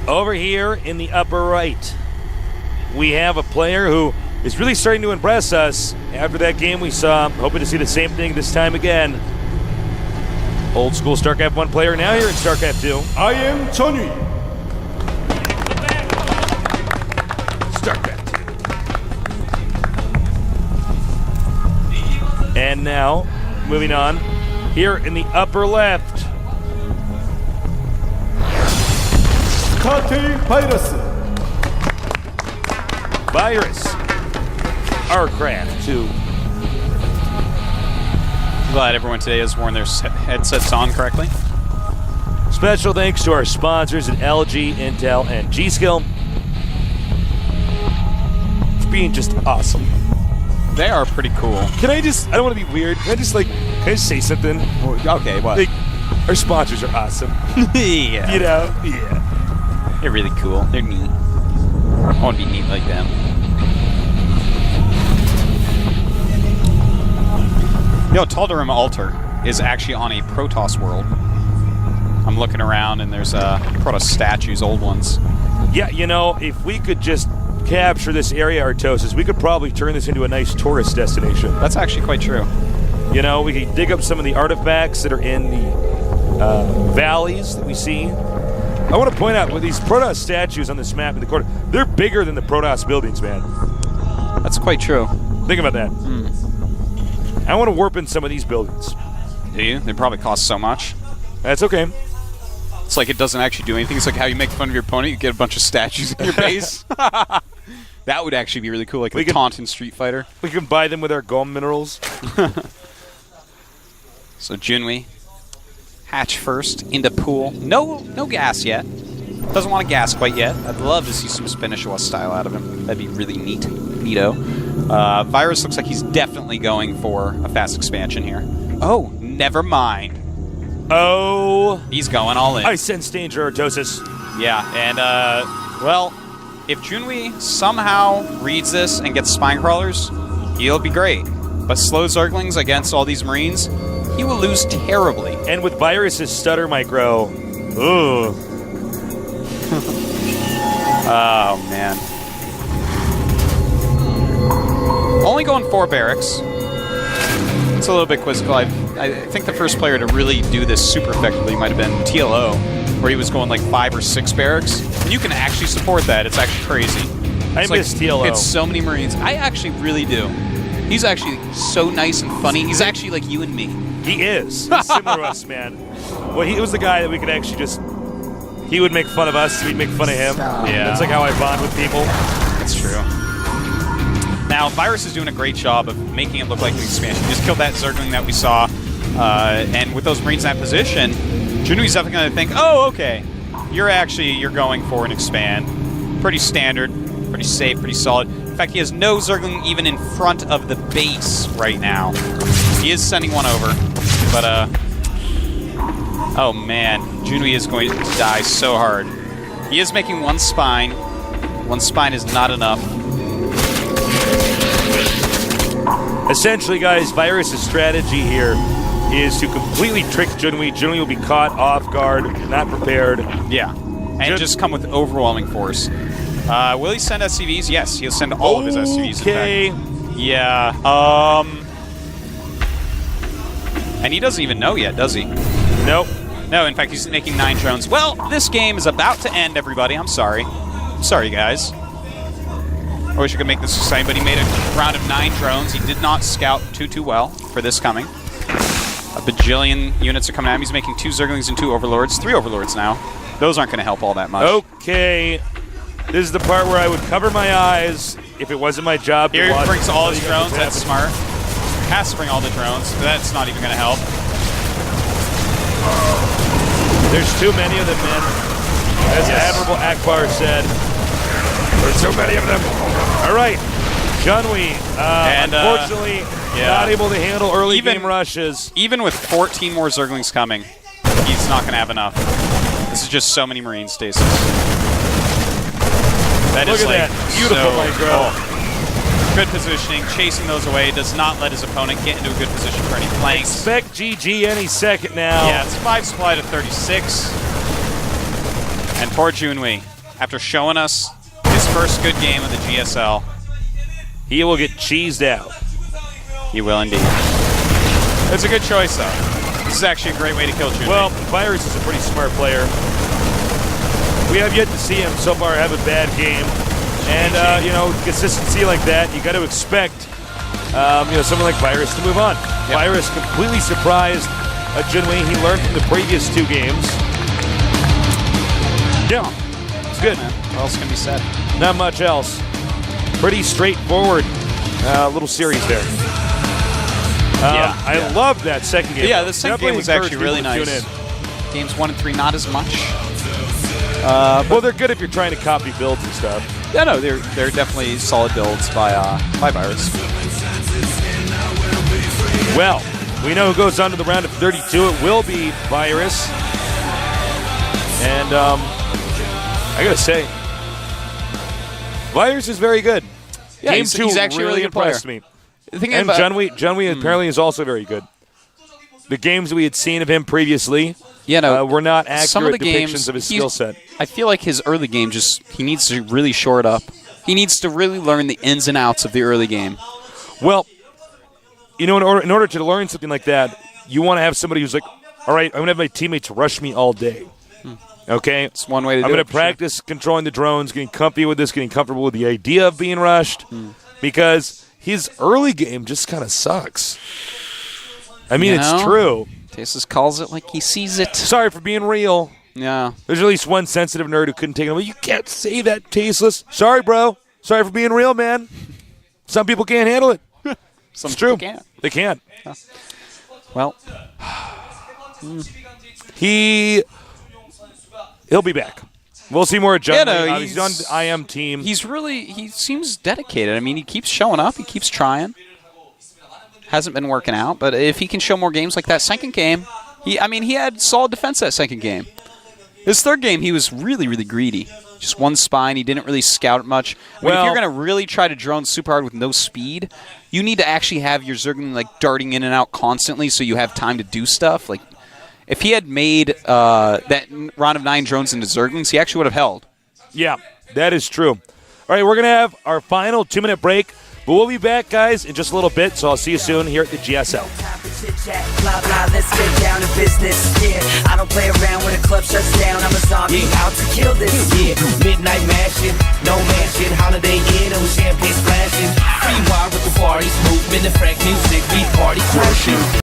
Over here in the upper right, we have a player who is really starting to impress us. After that game we saw, hoping to see the same thing this time again. Old school StarCraft 1 player now here in StarCraft 2. I am Junwi. StarCraft 2. And now, moving on, here in the upper left, Virus. Starcraft 2. Glad everyone today has worn their headsets on correctly. Special thanks to our sponsors at LG, Intel, and GSL for being just awesome. They are pretty cool. Can I just, I don't want to be weird, can I just say something? Okay, what? Our sponsors are awesome. Yeah. You know? Yeah. They're really cool. They're neat. I want to be neat like them. You know, Tal'Darim Altar is actually on a Protoss world. I'm looking around and there's Protoss statues, old ones. Yeah, you know, if we could just capture this area, Artosis, we could probably turn this into a nice tourist destination. That's actually quite true. You know, we could dig up some of the artifacts that are in the valleys that we see. I want to point out, with these Protoss statues on this map in the corner, they're bigger than the Protoss buildings, man. That's quite true. Think about that. I want to warp in some of these buildings. Do you? They probably cost so much. That's okay. It's like it doesn't actually do anything. It's like how you make fun of your opponent, you get a bunch of statues in your base. That would actually be really cool, like the taunt in Street Fighter. We can buy them with our GOM minerals. So Junwi, hatch first, into pool. No gas yet. Doesn't want to gas quite yet. I'd love to see some Spinishwa style out of him. That'd be really neat. Neato. Virus looks like he's definitely going for a fast expansion here. Oh, never mind. Oh. He's going all in. I sense danger, Artosis. Yeah, and, well, if Junwi somehow reads this and gets Spine Crawlers, he'll be great. But slow Zerglings against all these Marines, he will lose terribly. And with Virus's stutter micro, ooh. Oh, man. Only going 4 barracks. It's a little bit quizzical. I think the first player to really do this super effectively might have been TLO, where he was going like 5 or 6 barracks. And you can actually support that. It's actually crazy. I miss TLO. It's so many Marines. I actually really do. He's actually so nice and funny. He's actually like you and me. He is. He's similar to us, man. Well, he was the guy that we could actually just... He would make fun of us, we'd make fun of him. Yeah. That's like how I bond with people. That's true. Now, Virus is doing a great job of making it look like an expansion. Just killed that Zergling that we saw. And with those Marines in that position, Junwi's definitely going to think, oh, okay, you're going for an expand. Pretty standard, pretty safe, pretty solid. In fact, he has no Zergling even in front of the base right now. He is sending one over, but, oh man, Junwi is going to die so hard. He is making 1 spine. 1 spine is not enough. Essentially, guys, Virus's strategy here is to completely trick Junwi. Junwi will be caught off guard, not prepared. Yeah, and just come with overwhelming force. Will he send SCVs? Yes, he'll send all of his SCVs. Okay. Yeah. And he doesn't even know yet, does he? Nope. No, in fact, he's making 9 drones. Well, this game is about to end, everybody. I'm sorry. I'm sorry, guys. I wish I could make this exciting, but he made a round of 9 drones. He did not scout too well for this coming. A bajillion units are coming at him. He's making 2 Zerglings and 2 Overlords. 3 Overlords now. Those aren't going to help all that much. Okay. This is the part where I would cover my eyes if it wasn't my job to Here watch. he brings all his drones. That's smart. Has to bring all the drones. But that's not even going to help. There's too many of them, man. As Admiral Akbar said, there's so many of them. All right. Junwi, unfortunately, not able to handle early game rushes. Even with 14 more Zerglings coming, he's not going to have enough. This is just so many Marine stasis. That Look is at like that. Beautiful micro. Good positioning, chasing those away, does not let his opponent get into a good position for any flanks. Expect GG any second now. Yeah, it's 5 supply to 36. And poor Junwi. after showing us his first good game of the GSL. He will get cheesed out. He will indeed. It's a good choice, though. This is actually a great way to kill Junwi. Well, Virus is a pretty smart player. We have yet to see him so far have a bad game. And, you know, consistency like that, you got to expect, you know, someone like Virus to move on. Yep. Virus completely surprised Junwi. He learned from the previous 2 games. Yeah, it's good. What else can be said? Not much else. Pretty straightforward little series there. I love that second game. Yeah, the second game was actually really nice. Games 1 and 3, not as much. Well, they're good if you're trying to copy builds and stuff. Yeah, no, they're definitely solid builds by Virus. Well, we know who goes on to the round of 32. It will be Virus. And I gotta say, Virus is very good. Yeah, Game he's 2 actually a really good impressed player. me. And Junwi apparently is also very good. The games we had seen of him previously were not accurate depictions of his skill set. I feel like his early game he needs to really shore it up. He needs to really learn the ins and outs of the early game. Well, you know, in order to learn something like that, you want to have somebody who's like, all right, I'm going to have my teammates rush me all day. Okay? It's one way to do it. I'm going to practice controlling the drones, getting comfy with this, getting comfortable with the idea of being rushed, because his early game just kind of sucks. I mean, it's true. Tasteless calls it like he sees it. Sorry for being real. Yeah. There's at least one sensitive nerd who couldn't take it. Well, you can't say that, Tasteless. Sorry, bro. Sorry for being real, man. Some people can't handle it. It's true. Can't. They can't. Huh. Well, he'll be back. We'll see more of Junwi. Yeah, no, he's on the IM team. He seems dedicated. I mean, he keeps showing up. He keeps trying. Hasn't been working out, but if he can show more games like that second game, he had solid defense that second game. His third game, he was really, really greedy. Just one spine. He didn't really scout it much. I mean, if you're going to really try to drone super hard with no speed, you need to actually have your Zergling like darting in and out constantly so you have time to do stuff. Like, if he had made that round of 9 drones into Zerglings, he actually would have held. Yeah, that is true. All right, we're going to have our final 2-minute break, but we'll be back, guys, in just a little bit, so I'll see you soon here at the GSL. Blah, blah, let's get down to business, yeah. I don't play around when the club shuts down. I'm a zombie out to kill this, yeah. Midnight mashing, no mansion, Holiday Inn, and champagne splashing. Free wine with the party, movement, the frank music, we party crashing.